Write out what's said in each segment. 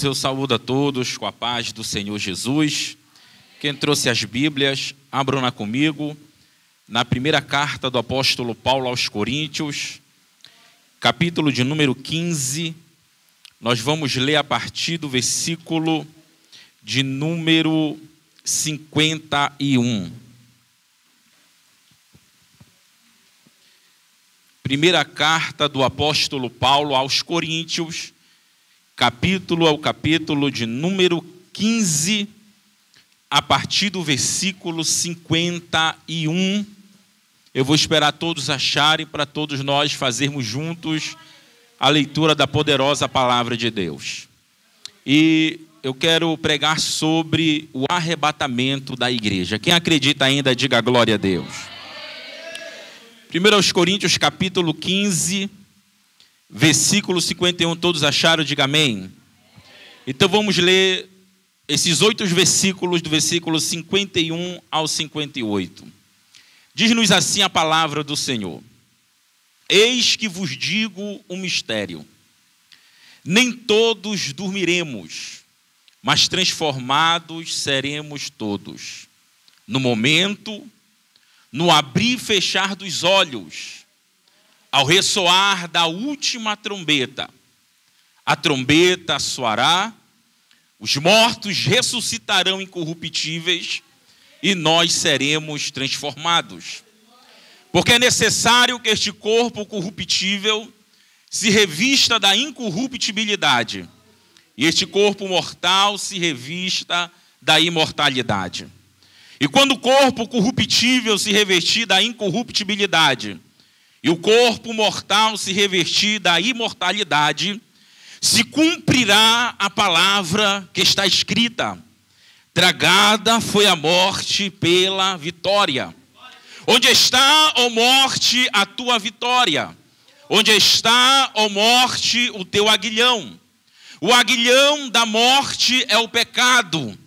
irmãos, eu saúdo a todos com a paz do Senhor Jesus. Quem trouxe as Bíblias, abram-na comigo, na primeira carta do apóstolo Paulo aos Coríntios, capítulo de número 15, nós vamos ler a partir do versículo de número 51. Primeira carta do apóstolo Paulo aos Coríntios, capítulo de número 15, a partir do versículo 51. Eu vou esperar todos acharem para todos nós fazermos juntos a leitura da poderosa palavra de Deus. E eu quero pregar sobre o arrebatamento da igreja. Quem acredita ainda, diga glória a Deus. 1 Coríntios capítulo 15, versículo 51, todos acharam? Diga amém. Então vamos ler esses 8 versículos, do versículo 51 ao 58. Diz-nos assim a palavra do Senhor: Eis que vos digo um mistério. Nem todos dormiremos, mas transformados seremos todos. No momento, no abrir e fechar dos olhos, ao ressoar da última trombeta, a trombeta soará, os mortos ressuscitarão incorruptíveis e nós seremos transformados. Porque é necessário que este corpo corruptível se revista da incorruptibilidade e este corpo mortal se revista da imortalidade. E quando o corpo corruptível se revestir da incorruptibilidade e o corpo mortal se revestir da imortalidade, se cumprirá a palavra que está escrita: tragada foi a morte pela vitória. Onde está, ó morte, a tua vitória? Onde está, ó morte, o teu aguilhão? O aguilhão da morte é o pecado,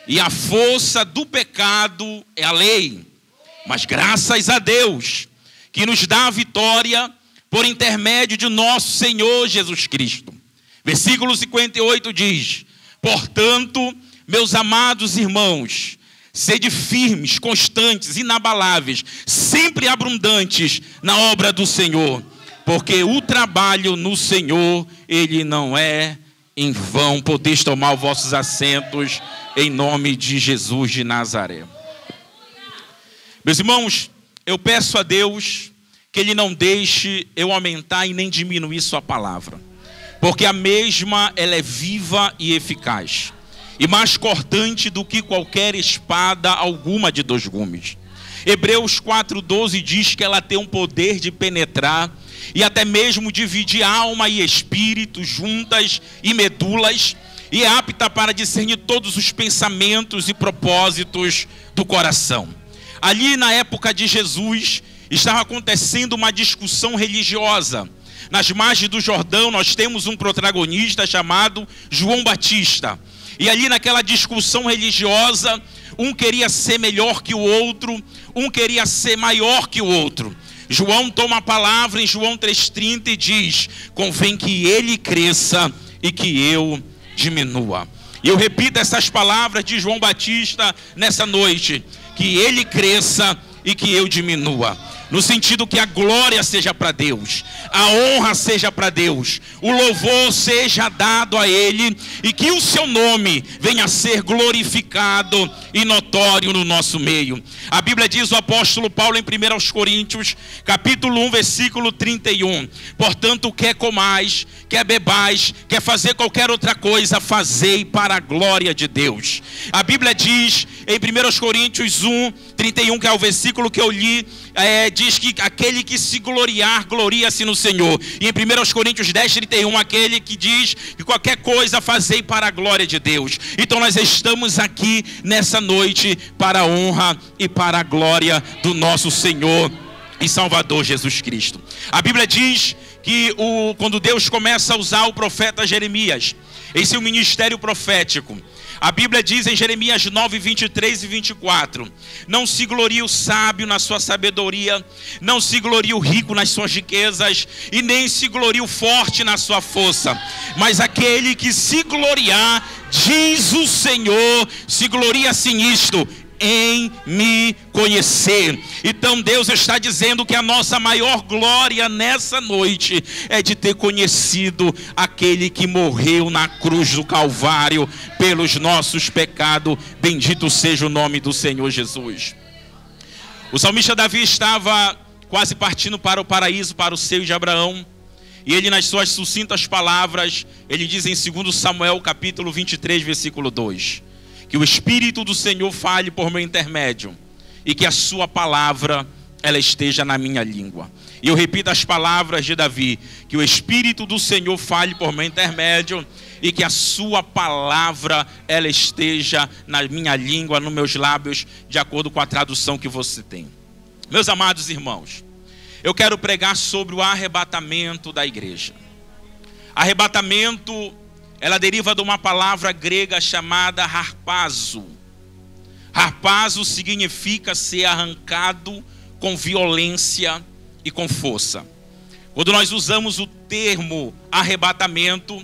e a força do pecado é a lei. Mas graças a Deus, que nos dá a vitória por intermédio de nosso Senhor Jesus Cristo. Versículo 58 diz: portanto, meus amados irmãos, sede firmes, constantes, inabaláveis, sempre abundantes na obra do Senhor, porque o trabalho no Senhor, ele não é em vão. Podeis tomar os vossos assentos em nome de Jesus de Nazaré. Meus irmãos, eu peço a Deus que Ele não deixe eu aumentar e nem diminuir sua palavra, porque a mesma, ela é viva e eficaz, e mais cortante do que qualquer espada alguma de 2 gumes. Hebreus 4,12 diz que ela tem um poder de penetrar e até mesmo dividir alma e espírito, juntas e medulas, e é apta para discernir todos os pensamentos e propósitos do coração. Ali na época de Jesus, estava acontecendo uma discussão religiosa. Nas margens do Jordão, nós temos um protagonista chamado João Batista. E ali naquela discussão religiosa, um queria ser melhor que o outro, um queria ser maior que o outro. João toma a palavra em João 3,30 e diz: convém que ele cresça e que eu diminua. E eu repito essas palavras de João Batista nessa noite: que ele cresça e que eu diminua. No sentido que a glória seja para Deus, a honra seja para Deus, o louvor seja dado a Ele, e que o seu nome venha a ser glorificado e notório no nosso meio. A Bíblia diz, o apóstolo Paulo em 1 Coríntios, capítulo 1, versículo 31, portanto, quer comais, quer bebais, quer fazer qualquer outra coisa, fazei para a glória de Deus. A Bíblia diz em 1 Coríntios 1, 31, que é o versículo que eu li, diz que aquele que se gloriar, gloria-se no Senhor. E em 1 Coríntios 10, 31, aquele que diz que qualquer coisa fazei para a glória de Deus. Então nós estamos aqui nessa noite para a honra e para a glória do nosso Senhor e Salvador Jesus Cristo. A Bíblia diz que quando Deus começa a usar o profeta Jeremias em seu ministério profético, A Bíblia diz em Jeremias 9, 23 e 24: não se glorie o sábio na sua sabedoria, não se glorie o rico nas suas riquezas, e nem se glorie o forte na sua força, mas aquele que se gloriar, diz o Senhor, se gloria assim nisto: em me conhecer. Então Deus está dizendo que a nossa maior glória nessa noite é de ter conhecido aquele que morreu na cruz do Calvário pelos nossos pecados. Bendito seja o nome do Senhor Jesus. O salmista Davi estava quase partindo para o paraíso, para o seio de Abraão, e ele, nas suas sucintas palavras, ele diz em 2 Samuel capítulo 23, versículo 2: que o Espírito do Senhor fale por meu intermédio, e que a sua palavra, ela esteja na minha língua. E eu repito as palavras de Davi: que o Espírito do Senhor fale por meu intermédio, e que a sua palavra, ela esteja na minha língua, nos meus lábios, de acordo com a tradução que você tem. Meus amados irmãos, eu quero pregar sobre o arrebatamento da igreja. Arrebatamento, ela deriva de uma palavra grega chamada harpazo. Harpazo significa ser arrancado com violência e com força. Quando nós usamos o termo arrebatamento,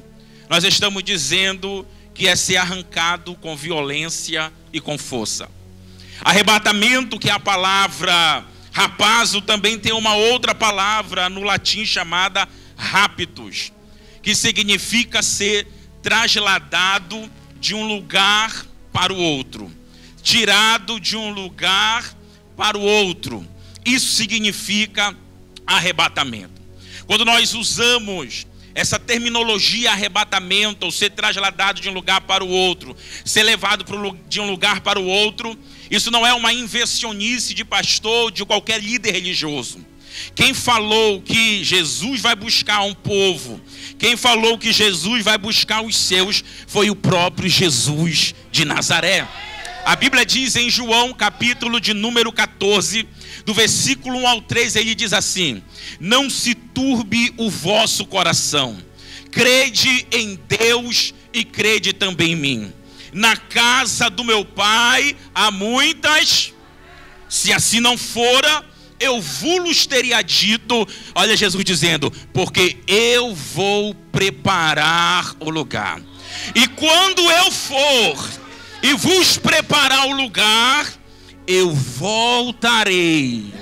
nós estamos dizendo que é ser arrancado com violência e com força. Arrebatamento, que é a palavra harpazo, também tem uma outra palavra no latim chamada raptus, que significa ser trasladado de um lugar para o outro, tirado de um lugar para o outro. Isso significa arrebatamento. Quando nós usamos essa terminologia arrebatamento, ou ser trasladado de um lugar para o outro, ser levado de um lugar para o outro, isso não é uma invencionice de pastor ou de qualquer líder religioso. Quem falou que Jesus vai buscar um povo, quem falou que Jesus vai buscar os seus, foi o próprio Jesus de Nazaré. A Bíblia diz em João, capítulo de número 14, do versículo 1 ao 3, ele diz assim: não se turbe o vosso coração, crede em Deus e crede também em mim. Na casa do meu Pai há muitas, se assim não fora, eu vos teria dito. Olha Jesus dizendo: porque eu vou preparar o lugar, e quando eu for e vos preparar o lugar, eu voltarei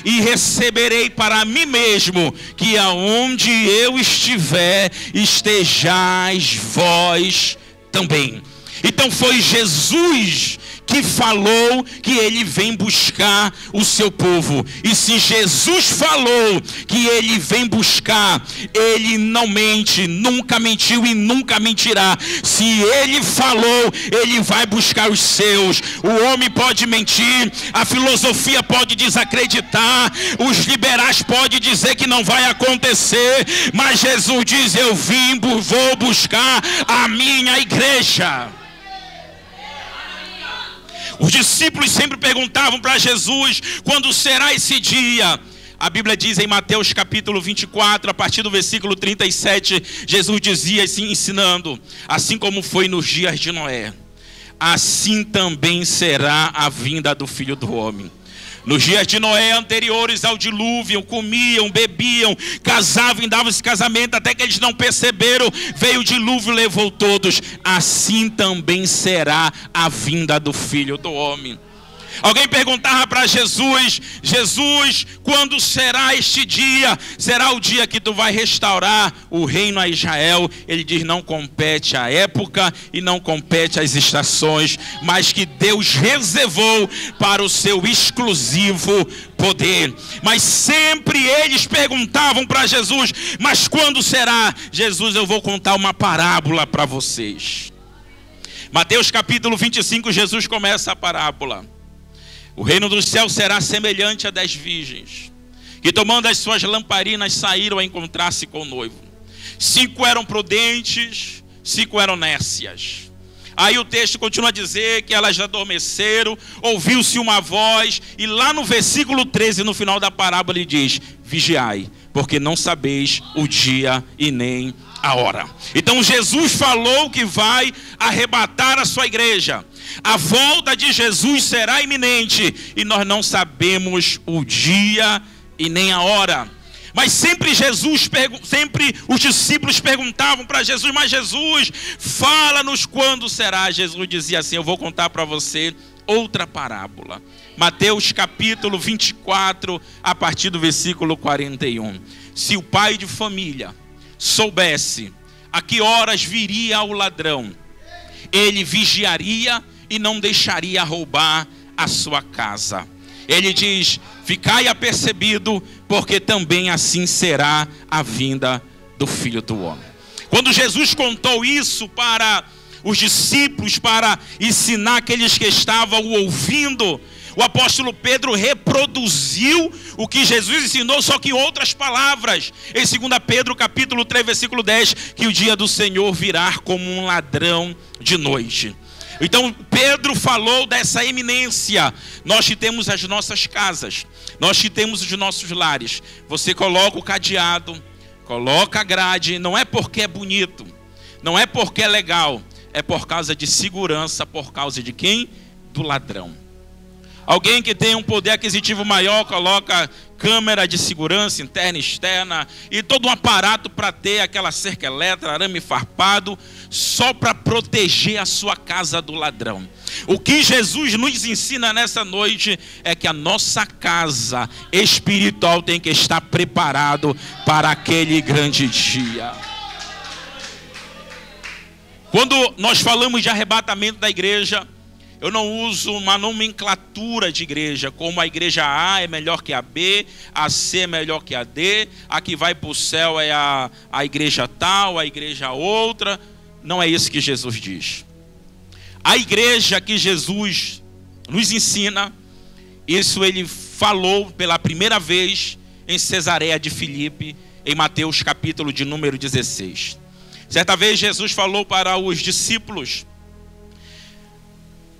e receberei para mim mesmo, que aonde eu estiver, estejais vós também. Então foi Jesus que falou que ele vem buscar o seu povo. E se Jesus falou que ele vem buscar, ele não mente, nunca mentiu e nunca mentirá. Se ele falou, ele vai buscar os seus. O homem pode mentir, a filosofia pode desacreditar, os liberais podem dizer que não vai acontecer, mas Jesus diz: eu vou buscar a minha igreja. Os discípulos sempre perguntavam para Jesus: quando será esse dia? A Bíblia diz em Mateus capítulo 24, a partir do versículo 37, Jesus dizia assim, ensinando: assim como foi nos dias de Noé, assim também será a vinda do Filho do Homem. Nos dias de Noé anteriores ao dilúvio, comiam, bebiam, casavam e davam esse casamento, até que eles não perceberam, veio o dilúvio e levou todos. Assim também será a vinda do Filho do Homem. Alguém perguntava para Jesus: Jesus, quando será este dia? Será o dia que tu vai restaurar o reino a Israel? Ele diz: não compete a época e não compete às estações, mas que Deus reservou para o seu exclusivo poder. Mas sempre eles perguntavam para Jesus: mas quando será? Jesus: eu vou contar uma parábola para vocês. Mateus capítulo 25, Jesus começa a parábola. O reino dos céus será semelhante a 10 virgens, que tomando as suas lamparinas saíram a encontrar-se com o noivo. 5 eram prudentes, 5 eram nécias. Aí o texto continua a dizer que elas adormeceram, ouviu-se uma voz, e lá no versículo 13, no final da parábola, ele diz: vigiai, porque não sabeis o dia e nem a hora. Então Jesus falou que vai arrebatar a sua igreja. A volta de Jesus será iminente e nós não sabemos o dia e nem a hora. Mas sempre os discípulos perguntavam para Jesus: mas Jesus, fala-nos quando será. Jesus dizia assim: eu vou contar para você outra parábola. Mateus capítulo 24, a partir do versículo 41. Se o pai de família soubesse a que horas viria o ladrão, ele vigiaria e não deixaria roubar a sua casa. Ele diz: ficai apercebido, porque também assim será a vinda do Filho do Homem. Quando Jesus contou isso para os discípulos, para ensinar aqueles que estavam ouvindo, o apóstolo Pedro reproduziu o que Jesus ensinou, só que em outras palavras. Em 2 Pedro capítulo 3, versículo 10, que o dia do Senhor virá como um ladrão de noite. Então Pedro falou dessa eminência. Nós que temos as nossas casas, nós que temos os nossos lares, você coloca o cadeado, coloca a grade, não é porque é bonito, não é porque é legal, é por causa de segurança. Por causa de quem? Do ladrão. Alguém que tem um poder aquisitivo maior coloca câmera de segurança interna e externa e todo um aparato para ter aquela cerca elétrica, arame farpado, só para proteger a sua casa do ladrão. O que Jesus nos ensina nessa noite é que a nossa casa espiritual tem que estar preparado para aquele grande dia. Quando nós falamos de arrebatamento da igreja, eu não uso uma nomenclatura de igreja, como a igreja A é melhor que a B, a C é melhor que a D, a que vai para o céu é a igreja tal, a igreja outra. Não é isso que Jesus diz. A igreja que Jesus nos ensina, isso ele falou pela primeira vez em Cesareia de Filipe, em Mateus capítulo de número 16. Certa vez Jesus falou para os discípulos: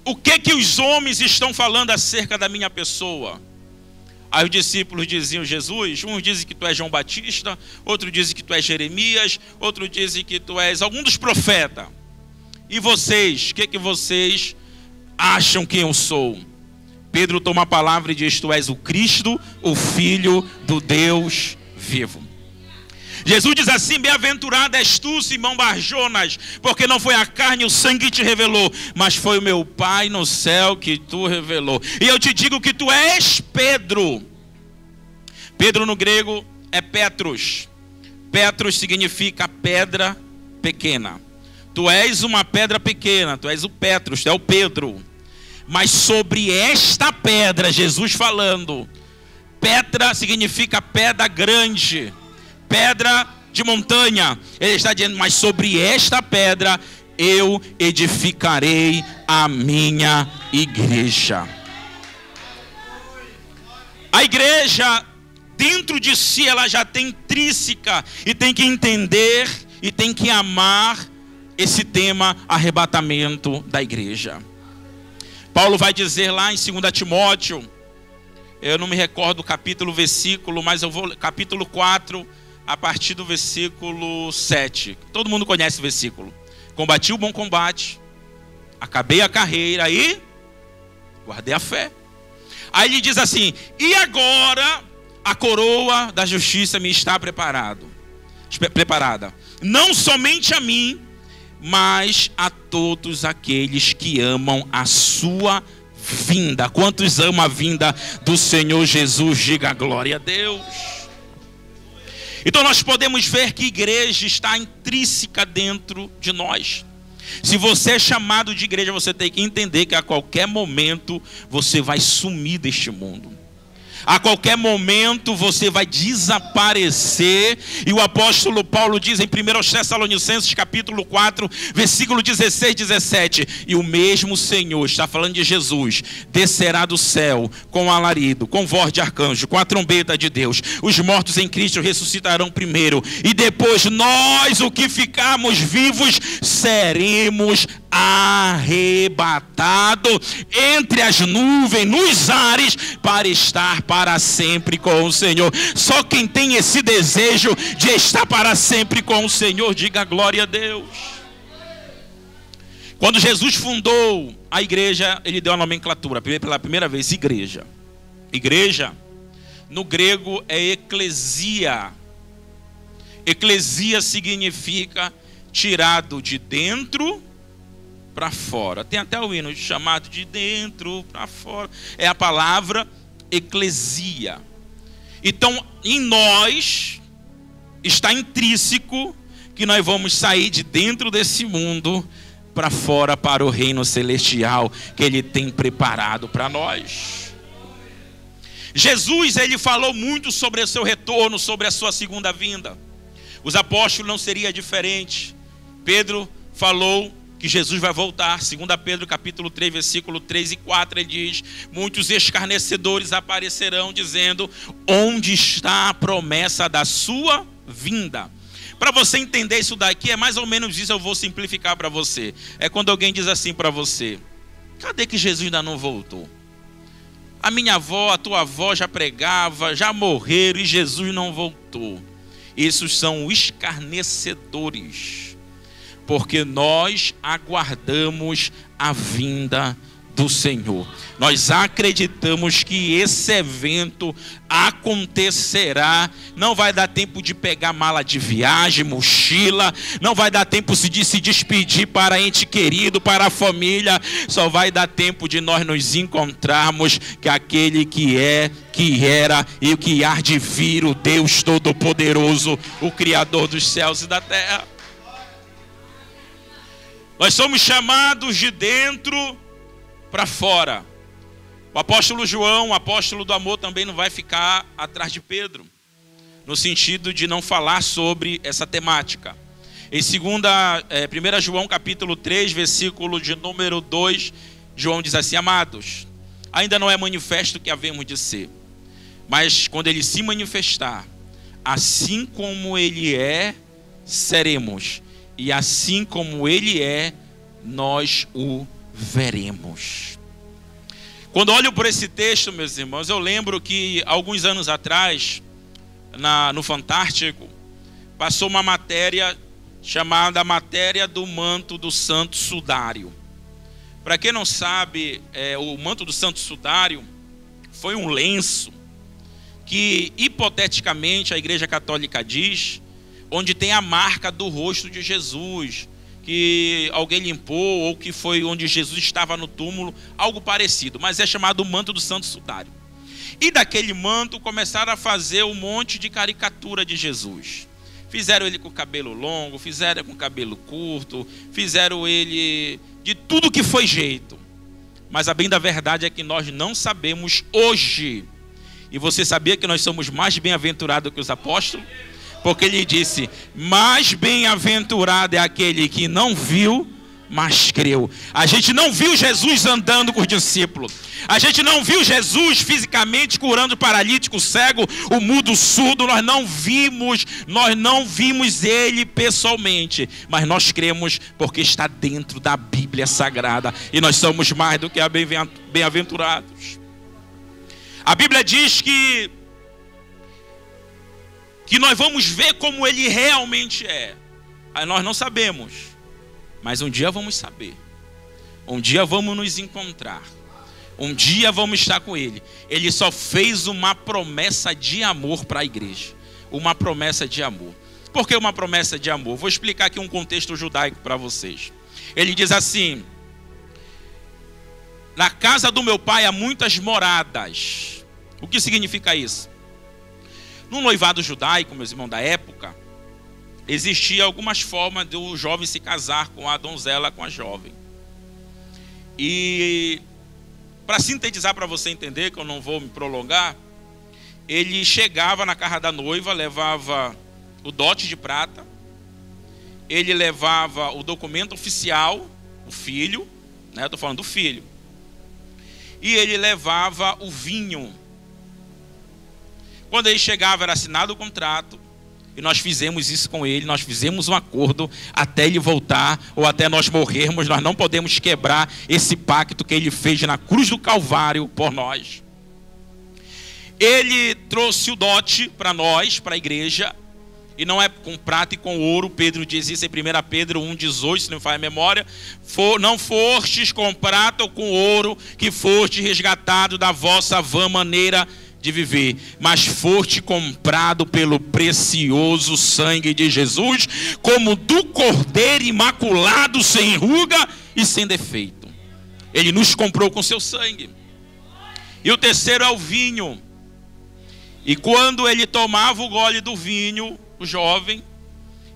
o que os homens estão falando acerca da minha pessoa? Aí os discípulos diziam: Jesus, uns dizem que tu és João Batista, outros dizem que tu és Jeremias, outros dizem que tu és algum dos profetas. E vocês, o que vocês acham que eu sou? Pedro toma a palavra e diz: tu és o Cristo, o Filho do Deus vivo. Jesus diz assim: bem-aventurado és tu, Simão Barjonas, porque não foi a carne e o sangue que te revelou, mas foi o meu Pai no céu que tu revelou. E eu te digo que tu és Pedro. Pedro no grego é Petros. Petros significa pedra pequena. Tu és uma pedra pequena, tu és o Petros, tu é o Pedro. Mas sobre esta pedra, Jesus falando, Petra significa pedra grande, pedra de montanha. Ele está dizendo: mas sobre esta pedra eu edificarei a minha igreja. A igreja, dentro de si, ela já tem intrínseca e tem que entender e tem que amar esse tema, arrebatamento da igreja. Paulo vai dizer lá em 2 Timóteo, eu não me recordo o capítulo, versículo, mas eu vou, capítulo 4, a partir do versículo 7. Todo mundo conhece o versículo. Combati o bom combate, acabei a carreira e guardei a fé. Aí ele diz assim: e agora a coroa da justiça me está preparada. Não somente a mim, mas a todos aqueles que amam a sua vinda. Quantos amam a vinda do Senhor Jesus? Diga glória a Deus. Então nós podemos ver que a igreja está intrínseca dentro de nós. Se você é chamado de igreja, você tem que entender que a qualquer momento você vai sumir deste mundo. A qualquer momento você vai desaparecer. E o apóstolo Paulo diz em 1 Tessalonicenses capítulo 4, versículo 16 e 17: e o mesmo Senhor, está falando de Jesus, descerá do céu com alarido, com voz de arcanjo, com a trombeta de Deus. Os mortos em Cristo ressuscitarão primeiro, e depois nós, o que ficarmos vivos, seremos arrebatado entre as nuvens, nos ares, para estar para sempre com o Senhor. Só quem tem esse desejo de estar para sempre com o Senhor, diga glória a Deus. Quando Jesus fundou a igreja, ele deu a nomenclatura, pela primeira vez, igreja. Igreja, no grego, é eclesia. Eclesia significa tirado de dentro para fora. Tem até o hino chamado de dentro para fora. É a palavra eclesia. Então, em nós está intrínseco que nós vamos sair de dentro desse mundo para fora, para o reino celestial que Ele tem preparado para nós. Jesus, Ele falou muito sobre o seu retorno, sobre a sua segunda vinda. Os apóstolos não seria diferente. Pedro falou que Jesus vai voltar. 2 Pedro capítulo 3, versículo 3 e 4, ele diz: muitos escarnecedores aparecerão dizendo: onde está a promessa da sua vinda? Para você entender isso daqui, é mais ou menos isso, eu vou simplificar para você. É quando alguém diz assim para você: cadê que Jesus ainda não voltou? A minha avó, a tua avó já pregava, já morreram e Jesus não voltou. Esses são escarnecedores, porque nós aguardamos a vinda do Senhor. Nós acreditamos que esse evento acontecerá. Não vai dar tempo de pegar mala de viagem, mochila. Não vai dar tempo de se despedir para ente querido, para a família. Só vai dar tempo de nós nos encontrarmos com aquele que é, que era e o que há de vir, o Deus Todo-Poderoso, o Criador dos céus e da terra. Nós somos chamados de dentro para fora. O apóstolo João, o apóstolo do amor, também não vai ficar atrás de Pedro, no sentido de não falar sobre essa temática. Em 1 João capítulo 3, versículo de número 2, João diz assim: amados, ainda não é manifesto o que havemos de ser, mas quando ele se manifestar, assim como ele é, seremos, e assim como ele é, nós o veremos. Quando olho por esse texto, meus irmãos, eu lembro que alguns anos atrás, no Fantástico, passou uma matéria chamada Matéria do Manto do Santo Sudário. Para quem não sabe, o manto do Santo Sudário foi um lenço que, hipoteticamente, a Igreja Católica diz, onde tem a marca do rosto de Jesus, que alguém limpou, ou que foi onde Jesus estava no túmulo, algo parecido, mas é chamado manto do Santo Sudário. E daquele manto começaram a fazer um monte de caricatura de Jesus. Fizeram ele com cabelo longo, fizeram com cabelo curto, fizeram ele de tudo que foi jeito. Mas a bem da verdade é que nós não sabemos hoje. E você sabia que nós somos mais bem-aventurados que os apóstolos? Porque ele disse: mais bem-aventurado é aquele que não viu, mas creu. A gente não viu Jesus andando com os discípulos. A gente não viu Jesus fisicamente curando o paralítico, o cego, o mudo, o surdo. Nós não vimos ele pessoalmente. Mas nós cremos porque está dentro da Bíblia Sagrada. E nós somos mais do que bem-aventurados. A Bíblia diz que nós vamos ver como ele realmente é. Aí nós não sabemos, mas um dia vamos saber. Um dia vamos nos encontrar. Um dia vamos estar com ele. Ele só fez uma promessa de amor para a igreja. Uma promessa de amor. Por que uma promessa de amor? Vou explicar aqui um contexto judaico para vocês. Ele diz assim: na casa do meu pai há muitas moradas. O que significa isso? No noivado judaico, meus irmãos, da época, existia algumas formas do jovem se casar com a donzela, com a jovem. E, para sintetizar, para você entender, que eu não vou me prolongar, ele chegava na casa da noiva, levava o dote de prata, ele levava o documento oficial, o filho, né? Estou falando do filho, e ele levava o vinho. Quando ele chegava, era assinado o contrato, e nós fizemos isso com ele, nós fizemos um acordo até ele voltar ou até nós morrermos. Nós não podemos quebrar esse pacto que ele fez na cruz do Calvário por nós. Ele trouxe o dote para nós, para a igreja, e não é com prata e com ouro. Pedro diz isso em 1 Pedro 1,18, se não me falha a memória. Não fostes com prata ou com ouro que foste resgatado da vossa vã maneira de viver, mas foste comprado pelo precioso sangue de Jesus, como do Cordeiro imaculado, sem ruga e sem defeito. Ele nos comprou com seu sangue. E o terceiro é o vinho. E quando ele tomava o gole do vinho, o jovem,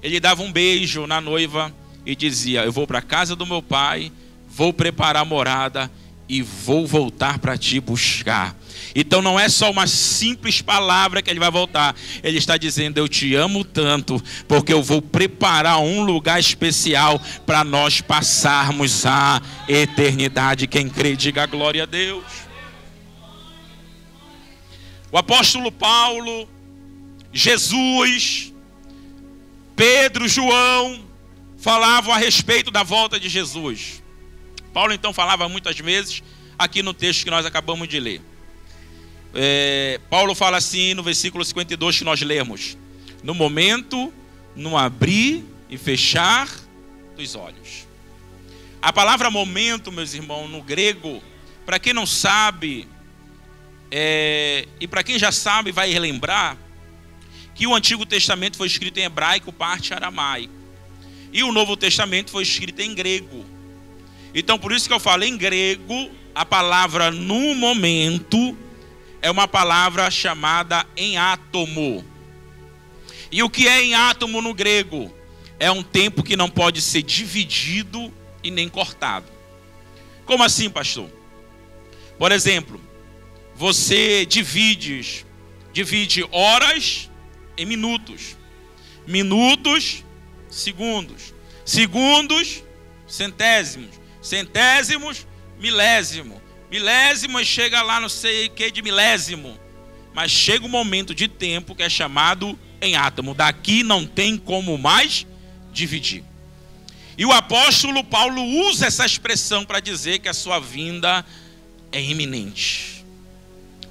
ele dava um beijo na noiva e dizia: eu vou para a casa do meu pai, vou preparar morada e vou voltar para te buscar. Então não é só uma simples palavra que ele vai voltar. Ele está dizendo: eu te amo tanto, porque eu vou preparar um lugar especial para nós passarmos a eternidade. Quem crê, diga glória a Deus. O apóstolo Paulo, Jesus, Pedro, João falavam a respeito da volta de Jesus. Paulo então falava muitas vezes aqui no texto que nós acabamos de ler. Paulo fala assim no versículo 52 que nós lemos: no momento, no abrir e fechar dos olhos. A palavra momento, meus irmãos, no grego, para quem não sabe, e para quem já sabe vai relembrar que o Antigo Testamento foi escrito em hebraico, parte aramaico, e o Novo Testamento foi escrito em grego. Então por isso que eu falo em grego, a palavra no momento é uma palavra chamada em átomo. E o que é em átomo no grego? É um tempo que não pode ser dividido e nem cortado. Como assim, pastor? Por exemplo, você divide horas em minutos, minutos, segundos, segundos, centésimos, centésimos, milésimo, milésimo chega lá não sei o que de milésimo, mas chega um momento de tempo que é chamado em átomo. Daqui não tem como mais dividir. E o apóstolo Paulo usa essa expressão para dizer que a sua vinda é iminente.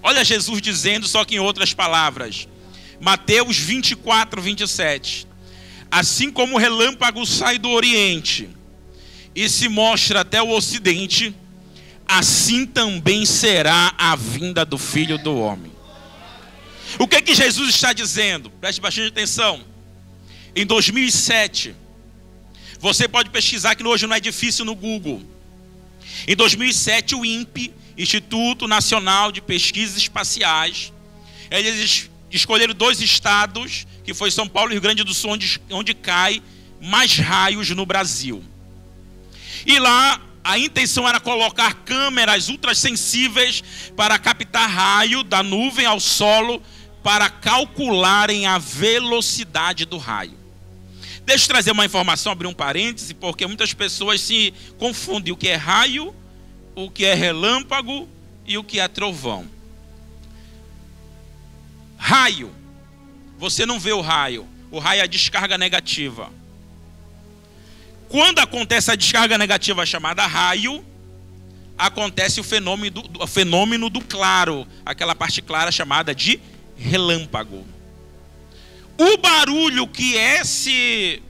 Olha Jesus dizendo, só que em outras palavras, Mateus 24, 27. Assim como o relâmpago sai do oriente e se mostra até o ocidente, assim também será a vinda do Filho do Homem. O que é que Jesus está dizendo? Preste bastante atenção. Em 2007, você pode pesquisar, que hoje não é difícil, no Google. Em 2007, o INPE, Instituto Nacional de Pesquisas Espaciais, eles escolheram 2 estados, que foi São Paulo e Rio Grande do Sul, onde cai mais raios no Brasil. E lá a intenção era colocar câmeras ultrassensíveis para captar raio da nuvem ao solo, para calcularem a velocidade do raio. Deixa eu trazer uma informação, abrir um parêntese, porque muitas pessoas se confundem o que é raio, o que é relâmpago e o que é trovão. Raio, você não vê o raio é a descarga negativa. Quando acontece a descarga negativa chamada raio, acontece o fenômeno do claro, aquela parte clara chamada de relâmpago. O barulho que essa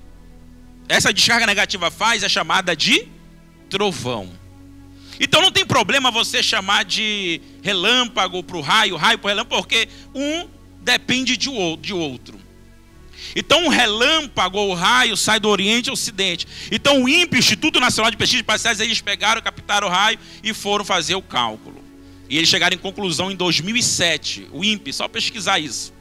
descarga negativa faz é chamada de trovão. Então não tem problema você chamar de relâmpago para o raio para o relâmpago, porque um depende de outro. Então o relâmpago ou o raio sai do Oriente ao Ocidente. Então o INPE, Instituto Nacional de Pesquisas Espaciais, eles pegaram, captaram o raio e foram fazer o cálculo. E eles chegaram em conclusão em 2007, o INPE, só pesquisar isso.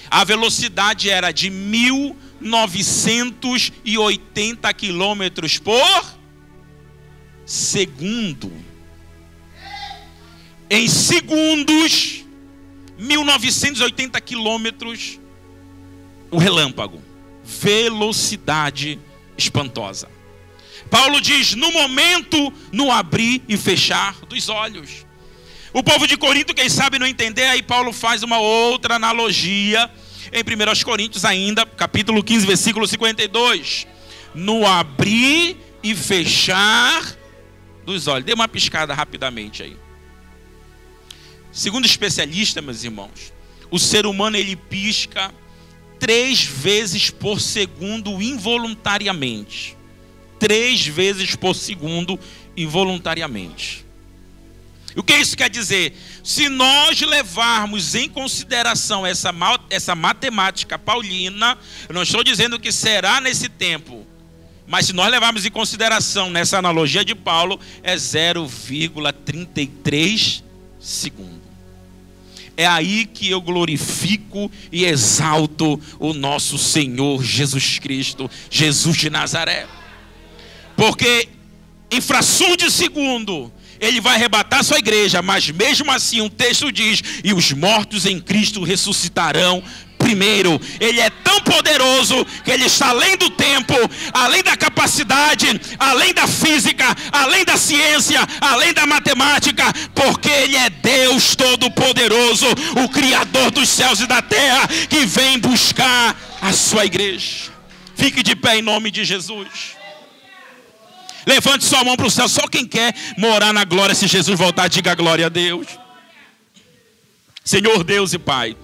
A velocidade era de 1980 quilômetros por segundo. Em segundos, 1980 quilômetros, o relâmpago. Velocidade espantosa. Paulo diz, no momento, no abrir e fechar dos olhos. O povo de Corinto, quem sabe não entender, aí Paulo faz uma outra analogia. em 1 Coríntios ainda, capítulo 15, versículo 52. No abrir e fechar dos olhos. Dê uma piscada rapidamente aí. Segundo especialista, meus irmãos, o ser humano ele pisca 3 vezes por segundo involuntariamente. 3 vezes por segundo involuntariamente. O que isso quer dizer? Se nós levarmos em consideração essa matemática paulina, eu não estou dizendo que será nesse tempo, mas se nós levarmos em consideração nessa analogia de Paulo, é 0,33 segundo. É aí que eu glorifico e exalto o nosso Senhor Jesus Cristo, Jesus de Nazaré. Porque em fração de segundo ele vai arrebatar sua igreja, mas mesmo assim o texto diz: e os mortos em Cristo ressuscitarão primeiro. Ele é tão poderoso que ele está além do tempo, além da capacidade, além da física, além da ciência, além da matemática, porque ele é Deus Todo-Poderoso, o Criador dos céus e da terra, que vem buscar a sua igreja. Fique de pé em nome de Jesus. Levante sua mão para o céu. Só quem quer morar na glória, se Jesus voltar, diga glória a Deus. Senhor Deus e Pai,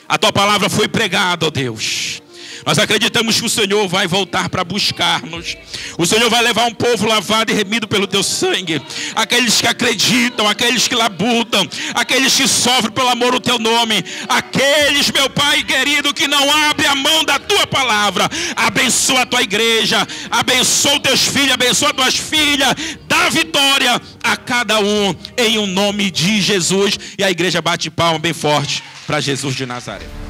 a tua palavra foi pregada, ó Deus. Nós acreditamos que o Senhor vai voltar para buscar-nos. O Senhor vai levar um povo lavado e remido pelo teu sangue. Aqueles que acreditam, aqueles que labutam, aqueles que sofrem pelo amor do teu nome. Aqueles, meu Pai querido, que não abrem a mão da tua palavra. Abençoa a tua igreja, abençoa os teus filhos, abençoa as tuas filhas. Dá vitória a cada um, em o nome de Jesus. E a igreja bate palma bem forte para Jesus de Nazaré.